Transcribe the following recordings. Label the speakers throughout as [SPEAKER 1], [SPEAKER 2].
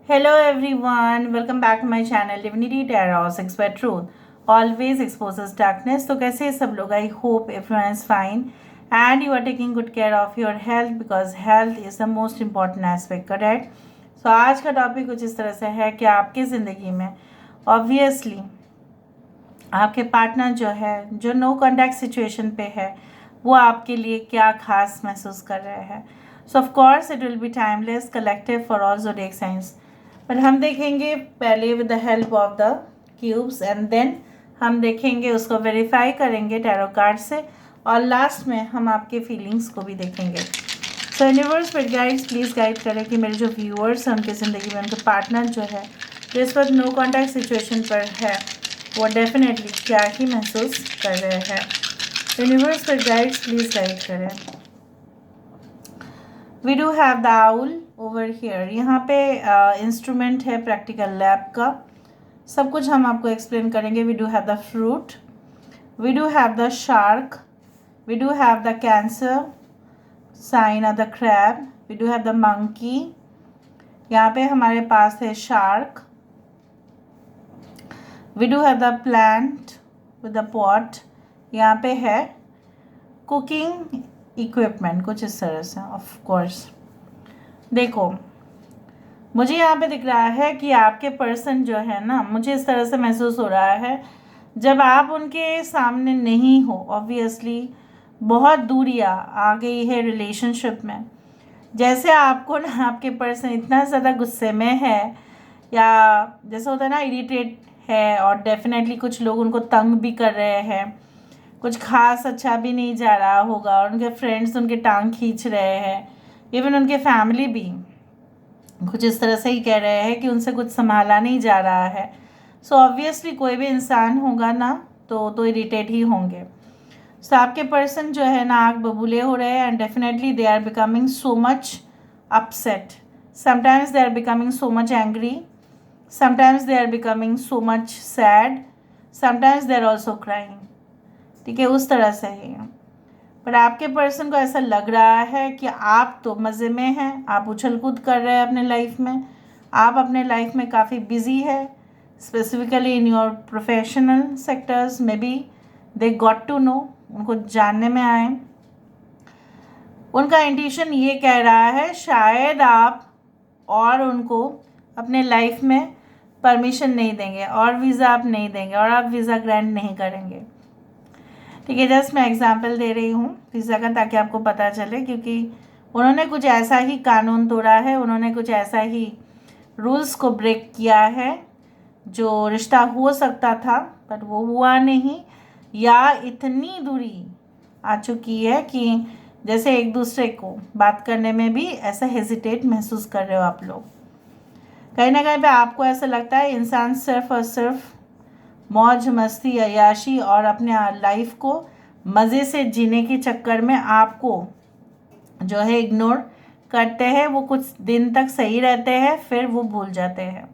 [SPEAKER 1] Hello everyone, welcome back to my channel Divinity Tarot 6 by Truth. Always exposes darkness. तो कैसे सब लोग? I hope everyone is fine and you are taking good care of your health because health is the most important aspect, correct? So आज का topic कुछ इस तरह से है कि आपकी ज़िंदगी में ऑब्वियसली आपके पार्टनर जो है, जो नो कॉन्टैक्ट सिचुएशन पे है, वो आपके लिए क्या खास महसूस कर रहे हैं. So of course it will be timeless collective for all zodiac signs. पर हम देखेंगे पहले with the help of the cubes and then हम देखेंगे, उसको वेरीफाई करेंगे टैरो कार्ड से, और लास्ट में हम आपके फीलिंग्स को भी देखेंगे. सो यूनिवर्स पर गाइड्स प्लीज़ गाइड करें कि मेरे जो व्यूअर्स हैं उनकी ज़िंदगी में उनके पार्टनर जो है, जो इस वक्त नो कॉन्टैक्ट सिचुएशन पर है, वो डेफिनेटली क्या ही महसूस कर रहे हैं. यूनिवर्स पर गाइड्स प्लीज़ गाइड करें. We do have the owl over here. यहाँ पे इंस्ट्रूमेंट है प्रैक्टिकल लैब का. सब कुछ हम आपको एक्सप्लेन करेंगे. We do have the fruit, we do have the shark, we do have the cancer sign of the crab, we do have the monkey. यहाँ पे हमारे पास है shark. We do have the plant with the pot. यहाँ पे है cooking equipment कुछ इस तरह से. ऑफ कोर्स देखो, मुझे यहाँ पे दिख रहा है कि आपके पर्सन जो है ना, मुझे इस तरह से महसूस हो रहा है जब आप उनके सामने नहीं हो, ऑब्वियसली बहुत दूरियाँ आ गई है रिलेशनशिप में. जैसे आपको ना आपके पर्सन इतना ज़्यादा गुस्से में है, या जैसे होता है ना इरिटेट है, और डेफिनेटली कुछ लोग उनको तंग भी कर रहे हैं. कुछ खास अच्छा भी नहीं जा रहा होगा, और उनके फ्रेंड्स उनके टांग खींच रहे हैं. इवन उनके फैमिली भी कुछ इस तरह से ही कह रहे हैं कि उनसे कुछ संभाला नहीं जा रहा है. सो ऑब्वियसली कोई भी इंसान होगा ना तो इरिटेट ही होंगे. सो आपके पर्सन जो है ना आग बबूले हो रहे हैं, and definitely they are becoming so much upset. Sometimes they are becoming so much angry, sometimes they are becoming so much sad, sometimes they are also crying. ठीक है, उस तरह से ही. पर आपके पर्सन को ऐसा लग रहा है कि आप तो मज़े में हैं, आप उछल कूद कर रहे हैं अपने लाइफ में. आप अपने लाइफ में काफ़ी बिजी है, specifically in your professional sectors. Maybe they got to know, उनको जानने में आए. उनका इंट्यूशन ये कह रहा है शायद आप और उनको अपने लाइफ में परमिशन नहीं देंगे, और वीज़ा आप नहीं देंगे, और आप वीज़ा ग्रांट नहीं करेंगे. ठीक है, जस्ट मैं एग्जांपल दे रही हूँ वीज़ा का, ताकि आपको पता चले, क्योंकि उन्होंने कुछ ऐसा ही कानून तोड़ा है, उन्होंने कुछ ऐसा ही रूल्स को ब्रेक किया है. जो रिश्ता हो सकता था बट वो हुआ नहीं, या इतनी दूरी आ चुकी है कि जैसे एक दूसरे को बात करने में भी ऐसा हेजिटेट महसूस कर रहे हो आप लोग. कहीं ना कहीं पे आपको ऐसा लगता है इंसान सिर्फ और सिर्फ मौज मस्ती अय्याशी और अपने लाइफ को मज़े से जीने के चक्कर में आपको जो है इग्नोर करते हैं. वो कुछ दिन तक सही रहते हैं, फिर वो भूल जाते हैं,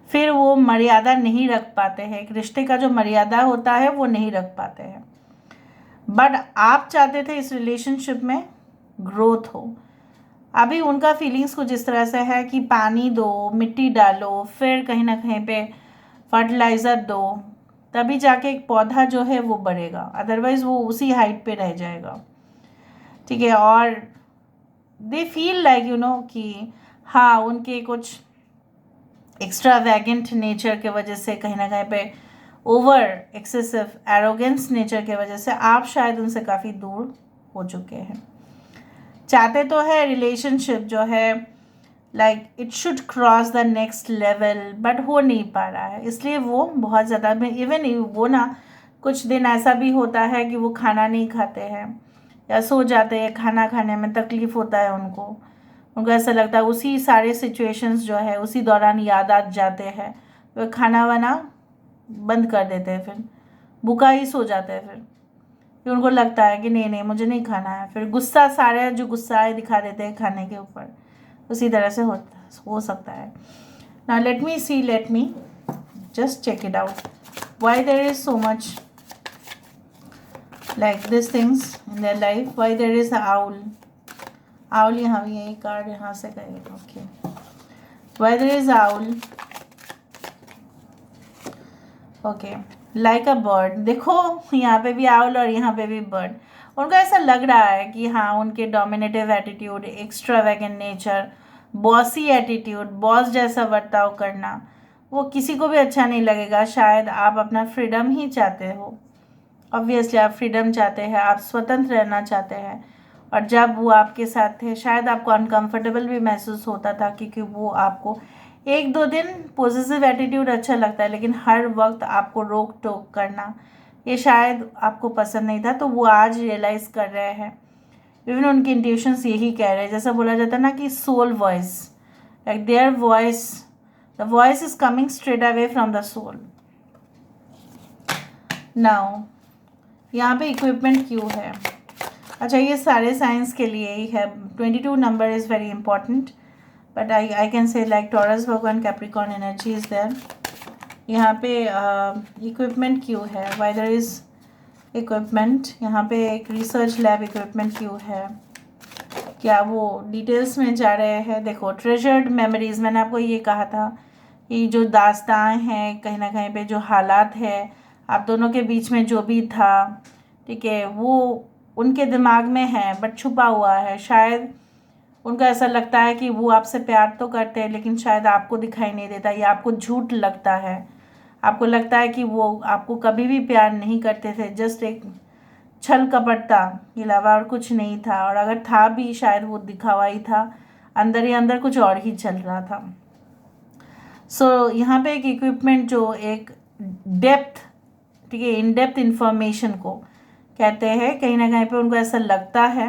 [SPEAKER 1] फिर वो मर्यादा नहीं रख पाते हैं. एक रिश्ते का जो मर्यादा होता है वो नहीं रख पाते हैं. बट आप चाहते थे इस रिलेशनशिप में ग्रोथ हो. अभी उनका फीलिंग्स कुछ इस तरह से है कि पानी दो, मिट्टी डालो, फिर कहीं ना कहीं पे फर्टिलाइज़र दो, तभी जाके एक पौधा जो है वो बढ़ेगा, अदरवाइज़ वो उसी हाइट पे रह जाएगा. ठीक है, और दे फील लाइक कि हाँ, उनके कुछ एक्स्ट्रा वैगेंट नेचर के वजह से, कहीं ना कहीं पे ओवर एक्सेसिव एरोगेंस नेचर के वजह से आप शायद उनसे काफ़ी दूर हो चुके हैं. चाहते तो है रिलेशनशिप जो है like it should cross the next level, but हो नहीं पा रहा है. इसलिए वो बहुत ज़्यादा में इवन वो ना कुछ दिन ऐसा भी होता है कि वो खाना नहीं खाते हैं या सो जाते हैं. खाना खाने में तकलीफ़ होता है उनको ऐसा लगता है उसी सारे सिचुएशंस जो है उसी दौरान याद आ जाते हैं. तो खाना वाना बंद कर देते हैं, फिर भूखा ही सो जाते हैं. फिर उनको लगता है कि नहीं नहीं मुझे नहीं खाना है. फिर गुस्सा, सारे जो गुस्सा है दिखा देते हैं खाने के ऊपर. उसी तरह से हो सकता है. Now let me just check it out why there is so much like these things in their life. Why there is a owl यहाँ भी यही कार्ड यहाँ से गए. Okay, Why there is owl? Okay, like a bird. देखो यहाँ पे भी आउल और यहाँ पे भी बर्ड। उनको ऐसा लग रहा है कि हाँ, उनके dominative attitude, extravagant nature, bossy attitude, boss जैसा बर्ताव करना, वो किसी को भी अच्छा नहीं लगेगा। शायद आप अपना फ्रीडम ही चाहते हो। ऑब्वियसली आप फ्रीडम चाहते हैं, आप स्वतंत्र रहना चाहते हैं। और जब वो आपके साथ थे शायद आपको अनकंफर्टेबल भी महसूस होता था, क्योंकि वो आपको एक दो दिन पॉजिटिव एटीट्यूड अच्छा लगता है, लेकिन हर वक्त आपको रोक टोक करना ये शायद आपको पसंद नहीं था। तो वो आज रियलाइज़ कर रहे हैं। इवन उनके इंट्यूशंस यही कह रहे हैं, जैसा बोला जाता है ना कि soul voice, like their voice, the voice is coming straight away from the soul. Now यहाँ पे इक्विपमेंट क्यों है? अच्छा, ये सारे साइंस के लिए ही है। 22 number is very important, but I can say like Taurus, भगवान, कैप्रिकॉर्न एनर्जी इज़ देयर। यहाँ पे इक्विपमेंट क्यों है? Why there is equipment? यहाँ पे एक रिसर्च लैब इक्विपमेंट क्यों है? क्या वो डिटेल्स में जा रहे हैं? देखो, ट्रेजर्ड मेमोरीज, मैंने आपको ये कहा था कि जो दास्तान हैं, कहीं ना कहीं पे जो हालात है आप दोनों के बीच में जो भी था, ठीक है, वो उनके दिमाग में है बट छुपा हुआ है। शायद उनको ऐसा लगता है कि वो आपसे प्यार तो करते हैं, लेकिन शायद आपको दिखाई नहीं देता, या आपको झूठ लगता है। आपको लगता है कि वो आपको कभी भी प्यार नहीं करते थे, जस्ट एक छल कपटता के अलावा और कुछ नहीं था। और अगर था भी शायद वो दिखावा ही था, अंदर ही अंदर कुछ और ही चल रहा था। सो यहाँ पे एक इक्विपमेंट जो एक डेप्थ, ठीक है, इन डेप्थ इंफॉर्मेशन को कहते हैं। कहीं ना कहीं पे उनको ऐसा लगता है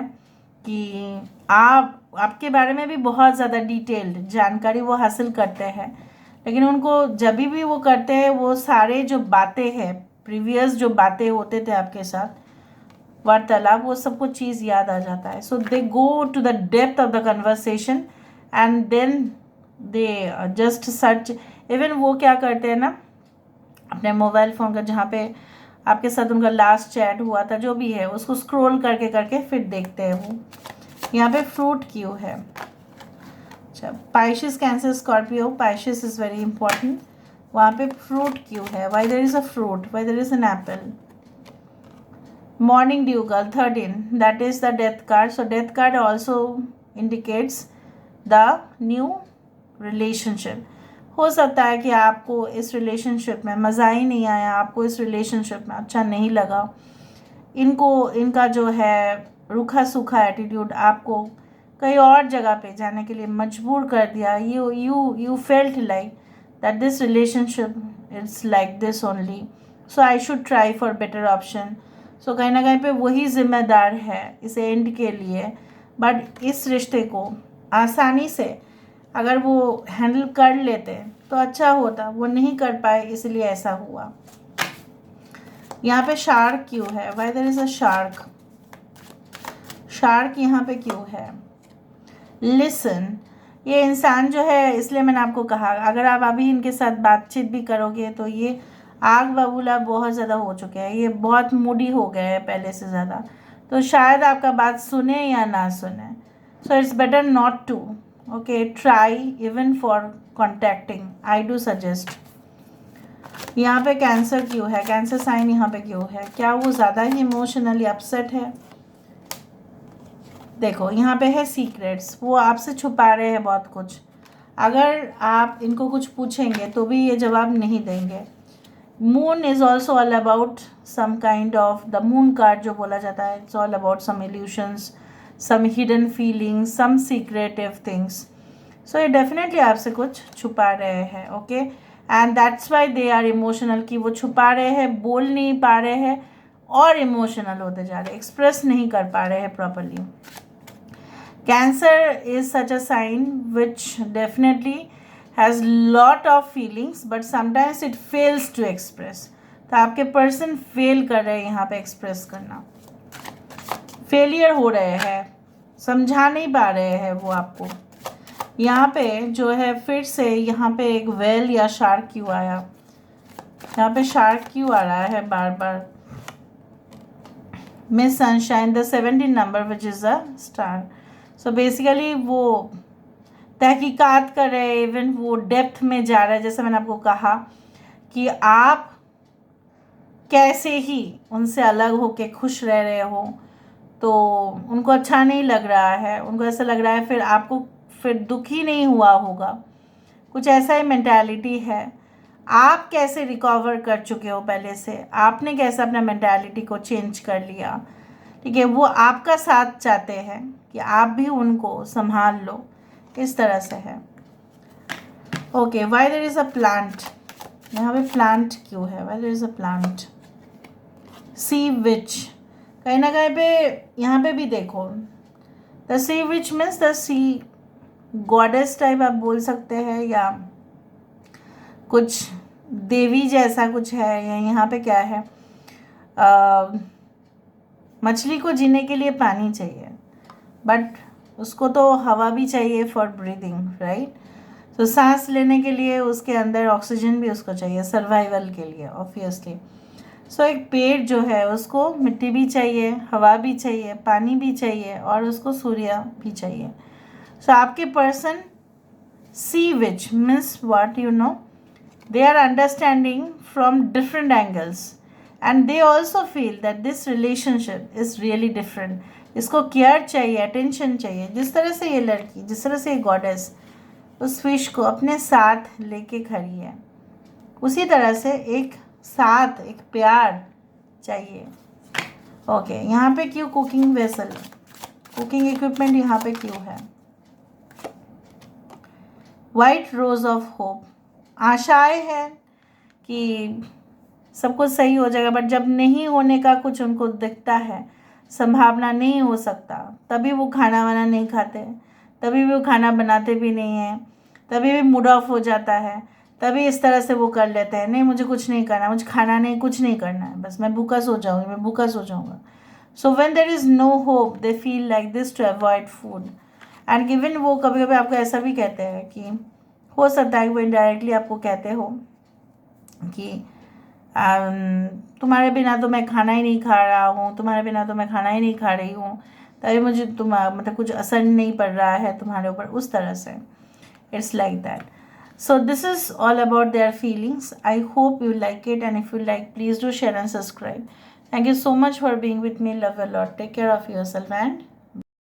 [SPEAKER 1] कि आपके बारे में भी बहुत ज़्यादा डिटेल्ड जानकारी वो हासिल करते हैं, लेकिन उनको जब भी वो करते हैं वो सारे जो बातें हैं, प्रीवियस जो बातें होते थे आपके साथ वार्तालाप, वो सब कुछ चीज़ याद आ जाता है। So they go to the depth of the conversation and then they just search. Even वो क्या करते हैं ना, अपने मोबाइल फ़ोन का, जहाँ पे आपके साथ उनका लास्ट चैट हुआ था, जो भी है, उसको स्क्रॉल करके करके फिर देखते हैं वो। यहाँ पे फ्रूट क्यों है? अच्छा, Pisces, cancer, Scorpio, Pisces is very important. वहाँ पे फ्रूट क्यों है? Why there is a fruit? Why there is an apple? Morning Dew Girl 13, that is the death card. So death card also indicates the new relationship. हो सकता है कि आपको इस रिलेशनशिप में मज़ा ही नहीं आया, आपको इस रिलेशनशिप में अच्छा नहीं लगा। इनका जो है रूखा सूखा एटीट्यूड आपको कहीं और जगह पे जाने के लिए मजबूर कर दिया। You felt like that this relationship it's like this only, so I should try for better option. So कहीं ना कहीं पे वही जिम्मेदार है इस एंड के लिए, बट इस रिश्ते को आसानी से अगर वो हैंडल कर लेते तो अच्छा होता। वो नहीं कर पाए, इसलिए ऐसा हुआ। यहाँ पे शार्क क्यों है? Why there is a shark? Shark यहाँ पे क्यों है? लिसन, ये इंसान जो है, इसलिए मैंने आपको कहा अगर आप अभी इनके साथ बातचीत भी करोगे तो ये आग बबूला बहुत ज़्यादा हो चुके हैं, ये बहुत मूडी हो गए हैं पहले से ज़्यादा। तो शायद आपका बात सुने या ना सुने। So it's better not to, okay, try even for contacting, I do suggest. यहाँ पे कैंसर क्यों है? कैंसर साइन यहाँ पे क्यों है? क्या वो ज़्यादा ही इमोशनली अपसेट है? देखो यहाँ पे है सीक्रेट्स, वो आपसे छुपा रहे हैं बहुत कुछ। अगर आप इनको कुछ पूछेंगे तो भी ये जवाब नहीं देंगे। Moon is also all about some kind of, the moon card जो बोला जाता है, it's all about some illusions, some hidden feelings, some secretive things. So ये डेफिनेटली आपसे कुछ छुपा रहे हैं, okay, and that's why they are emotional, कि वो छुपा रहे हैं, बोल नहीं पा रहे हैं और इमोशनल होते जा रहे हैं, एक्सप्रेस नहीं कर पा रहे हैं properly. Cancer is such a sign which definitely has lot of feelings but sometimes it fails to express. तो आपके पर्सन फेल कर रहे हैं यहाँ पे एक्सप्रेस करना, फेलियर हो रहे हैं, समझा नहीं पा रहे हैं वो आपको। यहाँ पे जो है फिर से यहाँ पे एक वेल या शार्क क्यों आया? यहाँ पे शार्क क्यों आ रहा है बार बार? Miss sunshine, the 17 number which is a star. So basically वो तहकीकात कर रहे हैं, इवन वो डेप्थ में जा रहा है। जैसे मैंने आपको कहा कि आप कैसे ही उनसे अलग होके खुश रह रहे हो, तो उनको अच्छा नहीं लग रहा है, उनको ऐसा लग रहा है फिर आपको फिर दुख ही नहीं हुआ होगा, कुछ ऐसा ही मेंटालिटी है। आप कैसे रिकवर कर चुके हो पहले से, आपने कैसे अपना मेंटालिटी को चेंज कर लिया, ठीक है। वो आपका साथ चाहते हैं कि आप भी उनको संभाल लो, इस तरह से है। Okay, why there is a plant, यहाँ पे प्लांट क्यों है, why there is a plant, sea witch, कहीं ना कहीं पे यहाँ पे भी देखो, the sea which means the sea goddess type आप बोल सकते हैं, या कुछ देवी जैसा कुछ है। या यहाँ पे क्या है, मछली को जीने के लिए पानी चाहिए, बट उसको तो हवा भी चाहिए फॉर ब्रीदिंग, राइट। तो सांस लेने के लिए उसके अंदर ऑक्सीजन भी उसको चाहिए, सर्वाइवल के लिए ऑब्वियसली। सो एक पेड़ जो है उसको मिट्टी भी चाहिए, हवा भी चाहिए, पानी भी चाहिए, और उसको सूर्य भी चाहिए। सो आपके person see which means what, you know, they are understanding from different angles and they also feel that this relationship is really different। इसको केयर चाहिए, अटेंशन चाहिए। जिस तरह से ये लड़की, जिस तरह से ये गॉडेस उस फिश को अपने साथ लेके खड़ी है, उसी तरह से एक साथ, एक प्यार चाहिए। ओके, यहाँ पे क्यों कुकिंग वेसल, कुकिंग इक्विपमेंट यहाँ पे क्यों है, वाइट रोज ऑफ होप, आशाएं हैं कि सब कुछ सही हो जाएगा, बट जब नहीं होने का कुछ उनको दिखता है, संभावना नहीं हो सकता, तभी वो खाना वाना नहीं खाते, तभी भी वो खाना बनाते भी नहीं हैं, तभी भी मूड ऑफ हो जाता है, तभी इस तरह से वो कर लेते हैं, नहीं मुझे कुछ नहीं करना, मुझे खाना नहीं, कुछ नहीं करना है, बस मैं भूखा सो जाऊँगी, मैं भूखा सो जाऊँगा। So when there is no hope they feel like this to avoid food. And even वो कभी कभी आपको ऐसा भी कहते हैं कि हो सकता है कि वो इनडायरेक्टली आपको कहते हो कि तुम्हारे बिना तो मैं खाना ही नहीं खा रहा हूँ, तुम्हारे बिना तो मैं खाना ही नहीं खा रही हूँ, तभी मुझे मतलब कुछ असर नहीं पड़ रहा है तुम्हारे ऊपर, उस तरह से। It's like that. So this is all about their feelings. I hope you like it, and if you like please do share and subscribe. Thank you so much for being with me. Love you a lot. Take care of yourself and